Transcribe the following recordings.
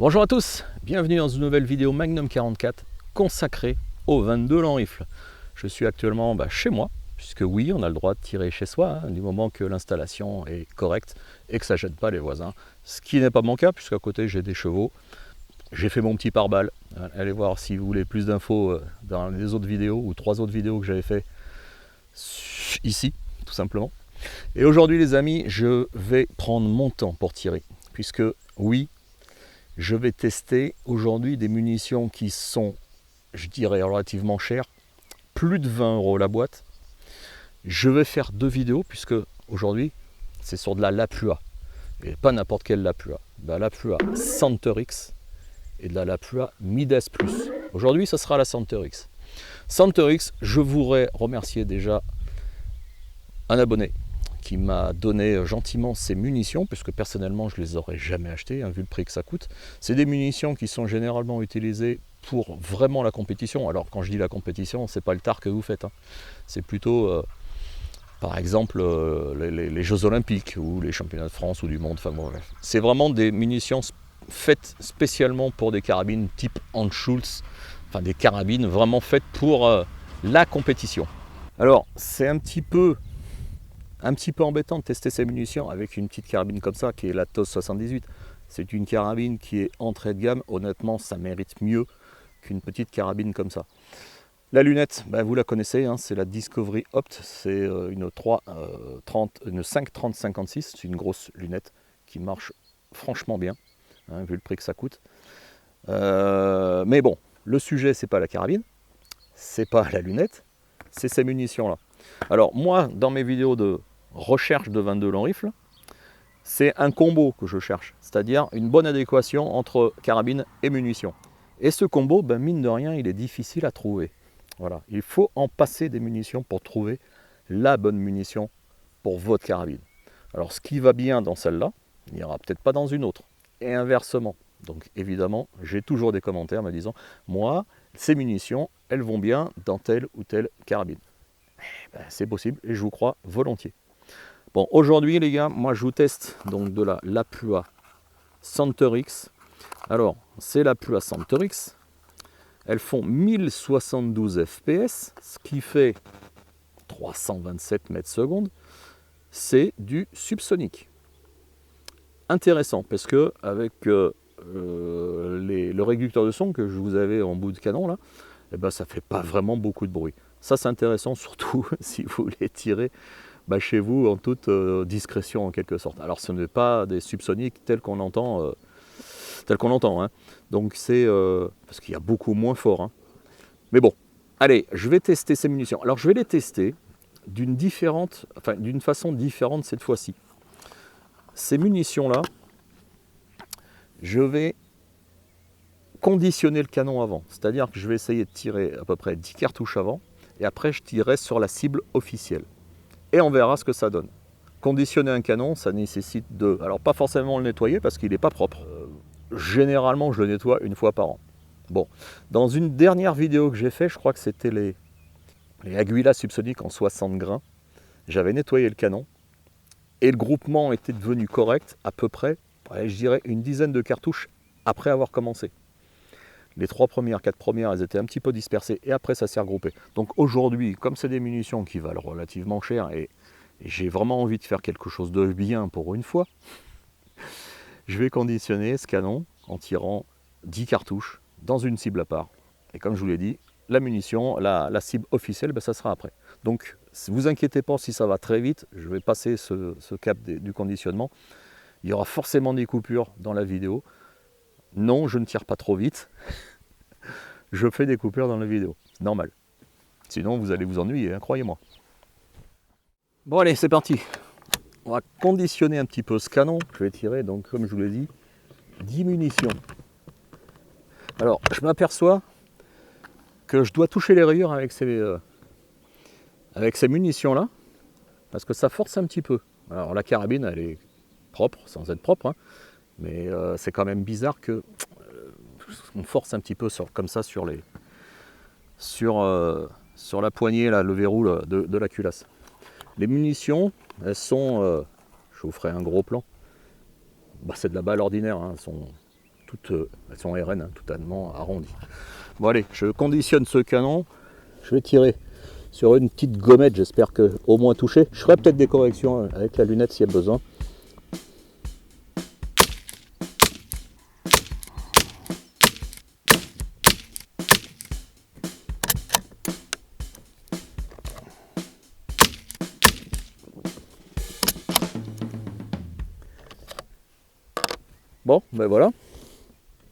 Bonjour à tous, bienvenue dans une nouvelle vidéo Magnum 44 consacrée au 22 long rifle. Je suis actuellement chez moi, puisque oui, on a le droit de tirer chez soi, du moment que l'installation est correcte et que ça ne gêne pas les voisins. Ce qui n'est pas mon cas, puisqu'à côté j'ai des chevaux. J'ai fait mon petit pare-balles. Allez voir si vous voulez plus d'infos dans les autres vidéos, ou 3 autres vidéos que j'avais fait ici, tout simplement. Et aujourd'hui les amis, je vais prendre mon temps pour tirer, puisque oui, je vais tester aujourd'hui des munitions qui sont, je dirais, relativement chères, plus de 20 € la boîte. Je vais faire 2 vidéos puisque aujourd'hui c'est sur de la Lapua, et pas n'importe quelle Lapua, de la Lapua Centerix et de la Lapua Midas Plus. Aujourd'hui ça sera la Centerix. Centerix, je voudrais remercier déjà un abonné qui m'a donné gentiment ces munitions, puisque personnellement je ne les aurais jamais achetées, vu le prix que ça coûte. C'est des munitions qui sont généralement utilisées pour vraiment la compétition. Alors quand je dis la compétition, c'est pas le tard que vous faites, c'est plutôt par exemple les Jeux Olympiques ou les Championnats de France ou du monde. Enfin bon, bref. C'est vraiment des munitions faites spécialement pour des carabines type Hans Schultz, enfin des carabines vraiment faites pour la compétition. Alors c'est un petit peu embêtant de tester ces munitions avec une petite carabine comme ça qui est la TOS 78. C'est une carabine qui est entrée de gamme. Honnêtement, ça mérite mieux qu'une petite carabine comme ça. La lunette, vous la connaissez, c'est la Discovery Opt. C'est une 530-56. C'est une grosse lunette qui marche franchement bien, vu le prix que ça coûte. Mais bon, le sujet, c'est pas la carabine, c'est pas la lunette, c'est ces munitions-là. Alors moi, dans mes vidéos de recherche de 22 long rifle, c'est un combo que je cherche, c'est-à-dire une bonne adéquation entre carabine et munitions. Et ce combo, mine de rien, il est difficile à trouver. Voilà, il faut en passer des munitions pour trouver la bonne munition pour votre carabine. Alors ce qui va bien dans celle-là, il n'ira peut-être pas dans une autre, et inversement. Donc évidemment, j'ai toujours des commentaires me disant, moi, ces munitions, elles vont bien dans telle ou telle carabine. C'est possible et je vous crois volontiers. Bon, aujourd'hui les gars, moi je vous teste donc de la Lapua Centerix. Alors, c'est la Lapua Centerix. Elles font 1072 fps, ce qui fait 327 mètres secondes. C'est du subsonique. Intéressant, parce que avec le réducteur de son que je vous avais en bout de canon là, ça fait pas vraiment beaucoup de bruit. Ça c'est intéressant, surtout si vous voulez tirer chez vous en toute discrétion en quelque sorte. Alors ce n'est pas des subsoniques tels qu'on entend, donc c'est parce qu'il y a beaucoup moins fort. Mais bon, allez, je vais tester ces munitions. Alors je vais les tester d'une façon différente cette fois-ci. Ces munitions là, je vais conditionner le canon avant, c'est-à-dire que je vais essayer de tirer à peu près 10 cartouches avant, et après je tirerai sur la cible officielle. Et on verra ce que ça donne. Conditionner un canon, ça nécessite alors pas forcément le nettoyer parce qu'il n'est pas propre. Généralement, je le nettoie une fois par an. Bon, dans une dernière vidéo que j'ai fait, je crois que c'était les Aguila subsoniques en 60 grains, j'avais nettoyé le canon et le groupement était devenu correct à peu près, je dirais, une dizaine de cartouches après avoir commencé. Les 4 premières, elles étaient un petit peu dispersées et après ça s'est regroupé. Donc aujourd'hui, comme c'est des munitions qui valent relativement cher et j'ai vraiment envie de faire quelque chose de bien pour une fois, je vais conditionner ce canon en tirant 10 cartouches dans une cible à part. Et comme je vous l'ai dit, la munition, la cible officielle, ça sera après. Donc ne vous inquiétez pas si ça va très vite, je vais passer ce cap du conditionnement. Il y aura forcément des coupures dans la vidéo. Non, je ne tire pas trop vite. Je fais des coupures dans la vidéo. C'est normal. Sinon, vous allez vous ennuyer, croyez-moi. Bon, allez, c'est parti. On va conditionner un petit peu ce canon. Je vais tirer, donc, comme je vous l'ai dit, 10 munitions. Alors, je m'aperçois que je dois toucher les rayures avec ces munitions-là, parce que ça force un petit peu. Alors, la carabine, elle est propre, sans être propre, mais c'est quand même bizarre que on force un petit peu comme ça sur la poignée, là, le verrou de la culasse. Les munitions, elles sont, je vous ferai un gros plan, c'est de la balle ordinaire, elles sont elles sont RN, hein, totalement arrondies. Bon allez, je conditionne ce canon, je vais tirer sur une petite gommette, j'espère que au moins toucher. Je ferai peut-être des corrections avec la lunette s'il y a besoin. Bon, ben voilà,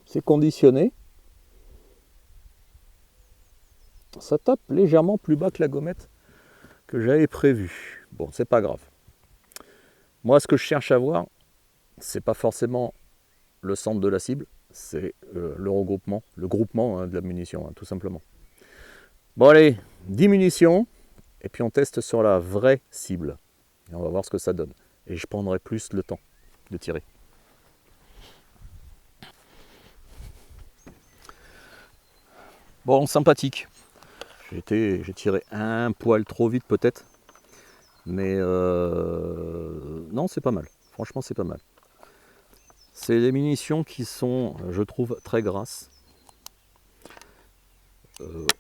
c'est conditionné. Ça tape légèrement plus bas que la gommette que j'avais prévu. Bon, c'est pas grave. Moi, ce que je cherche à voir, c'est pas forcément le centre de la cible, c'est le regroupement, le groupement de la munition, hein, tout simplement. Bon allez, 10 munitions, et puis on teste sur la vraie cible. Et on va voir ce que ça donne. Et je prendrai plus le temps de tirer. Bon, sympathique. J'ai tiré un poil trop vite peut-être. Mais non, c'est pas mal. Franchement, c'est pas mal. C'est des munitions qui sont, je trouve, très grasses.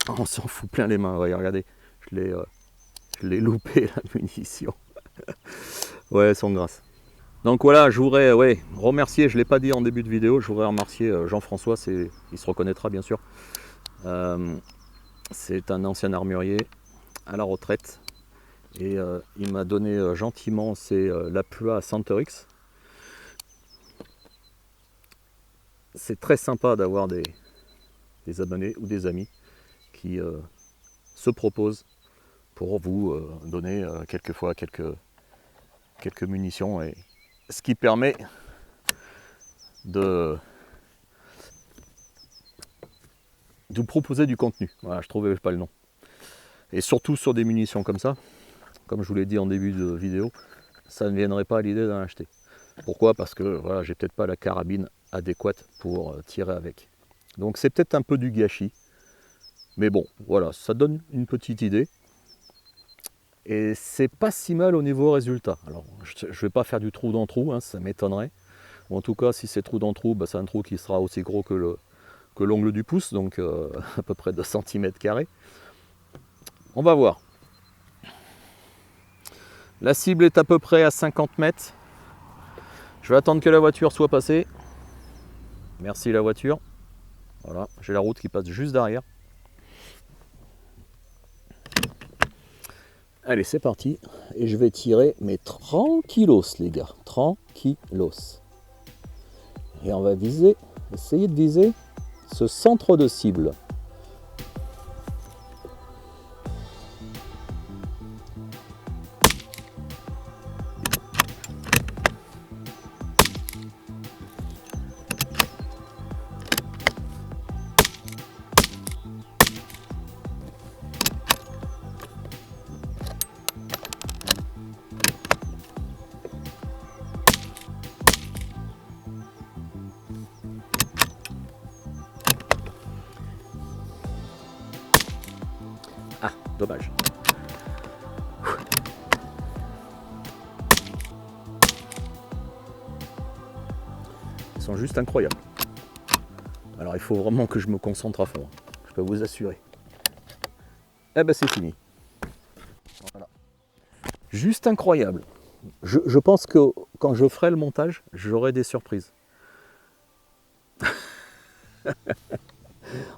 On s'en fout plein les mains. Ouais, regardez, je l'ai loupé la munition. Ouais, elles sont grasses. Donc voilà, je voudrais remercier, je ne l'ai pas dit en début de vidéo, je voudrais remercier Jean-François, il se reconnaîtra bien sûr. C'est un ancien armurier à la retraite et il m'a donné gentiment la Plua Centerix. C'est très sympa d'avoir des abonnés ou des amis qui se proposent pour vous donner quelquefois quelques munitions, et ce qui permet de vous proposer du contenu. Voilà, je trouvais pas le nom. Et surtout sur des munitions comme ça, comme je vous l'ai dit en début de vidéo, ça ne viendrait pas à l'idée d'en acheter. Pourquoi? Parce que voilà, j'ai peut-être pas la carabine adéquate pour tirer avec. Donc c'est peut-être un peu du gâchis. Mais bon, voilà, ça donne une petite idée. Et c'est pas si mal au niveau résultat. Alors, je ne vais pas faire du trou dans trou, hein, ça m'étonnerait. En tout cas, si c'est trou dans trou, bah, c'est un trou qui sera aussi gros que l'ongle du pouce, donc à peu près 2 cm². On va voir. La cible est à peu près à 50 mètres. Je vais attendre que la voiture soit passée. Merci la voiture. Voilà, j'ai la route qui passe juste derrière. Allez, c'est parti. Et je vais tirer, mais tranquillos, les gars. Tranquillos. Et on va viser, essayer de viser ce centre de cible. Ah, dommage. Ils sont juste incroyables. Alors il faut vraiment que je me concentre à fond, je peux vous assurer. Eh ben c'est fini. Voilà. Juste incroyable. Je pense que quand je ferai le montage, j'aurai des surprises.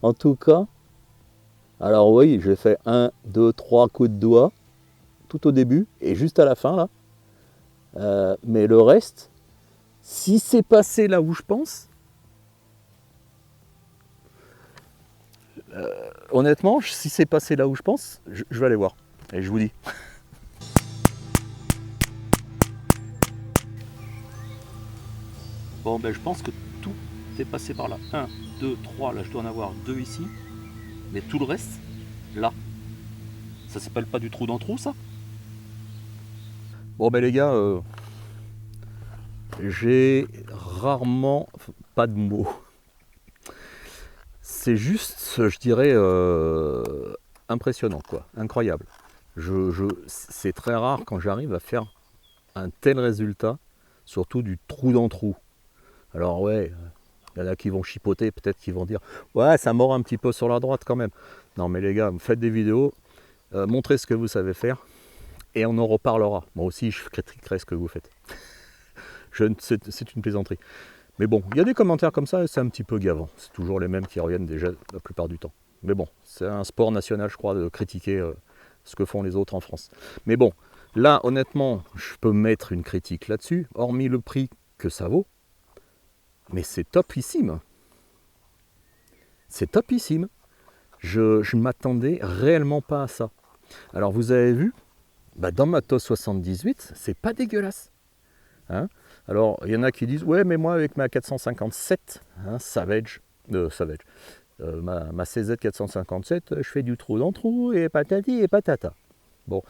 En tout cas, alors oui, j'ai fait 1, 2, 3 coups de doigt tout au début et juste à la fin là. Mais le reste, si c'est passé là où je pense, honnêtement, si c'est passé là où je pense, je vais aller voir. Et je vous dis. Bon, ben je pense que tout est passé par là. 1, 2, 3, là je dois en avoir 2 ici. Mais tout le reste, là. Ça s'appelle pas du trou dans trou, ça? Bon, ben les gars, j'ai rarement pas de mots. C'est juste, je dirais, impressionnant, quoi. Incroyable. C'est très rare quand j'arrive à faire un tel résultat, surtout du trou dans trou. Alors ouais, Il y en a qui vont chipoter, peut-être qui vont dire « Ouais, ça mord un petit peu sur la droite quand même ». Non mais les gars, faites des vidéos, montrez ce que vous savez faire, et on en reparlera. Moi aussi, je critiquerai ce que vous faites. C'est une plaisanterie. Mais bon, il y a des commentaires comme ça, et c'est un petit peu gavant. C'est toujours les mêmes qui reviennent déjà la plupart du temps. Mais bon, c'est un sport national, je crois, de critiquer ce que font les autres en France. Mais bon, là, honnêtement, je peux mettre une critique là-dessus, hormis le prix que ça vaut. Mais c'est topissime. C'est topissime. Je ne m'attendais réellement pas à ça. Alors vous avez vu, dans ma TOS 78, c'est pas dégueulasse. Hein, alors il y en a qui disent ouais mais moi avec ma 457 Savage, ma CZ 457, je fais du trou dans trou et patati et patata. Bon,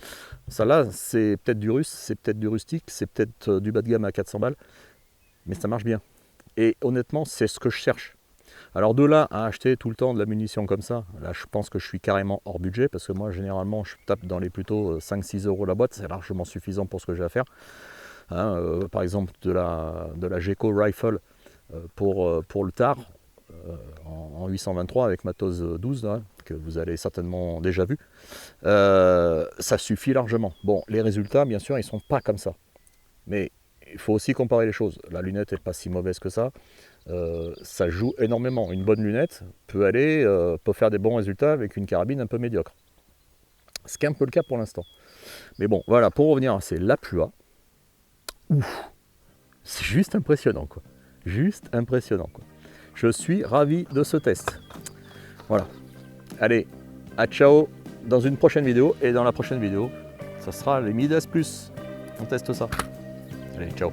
ça là c'est peut-être du russe, c'est peut-être du rustique, c'est peut-être du bas de gamme à 400 balles, mais ça marche bien. Et honnêtement c'est ce que je cherche. Alors de là à acheter tout le temps de la munition comme ça, là je pense que je suis carrément hors budget, parce que moi généralement je tape dans les plutôt 5-6 euros la boîte, c'est largement suffisant pour ce que j'ai à faire. Par exemple de la Geco Rifle pour le tard en 823 avec ma TOS 12 là, que vous avez certainement déjà vu, ça suffit largement. Bon, les résultats bien sûr ils sont pas comme ça, mais il faut aussi comparer les choses. La lunette n'est pas si mauvaise que ça. Ça joue énormément. Une bonne lunette peut faire des bons résultats avec une carabine un peu médiocre. Ce qui est un peu le cas pour l'instant. Mais bon, voilà, pour revenir à ces Lapua, c'est juste impressionnant, quoi. Juste impressionnant, quoi. Je suis ravi de ce test. Voilà. Allez, à ciao dans une prochaine vidéo. Et dans la prochaine vidéo, ça sera les Midas Plus. On teste ça. Allez, ciao.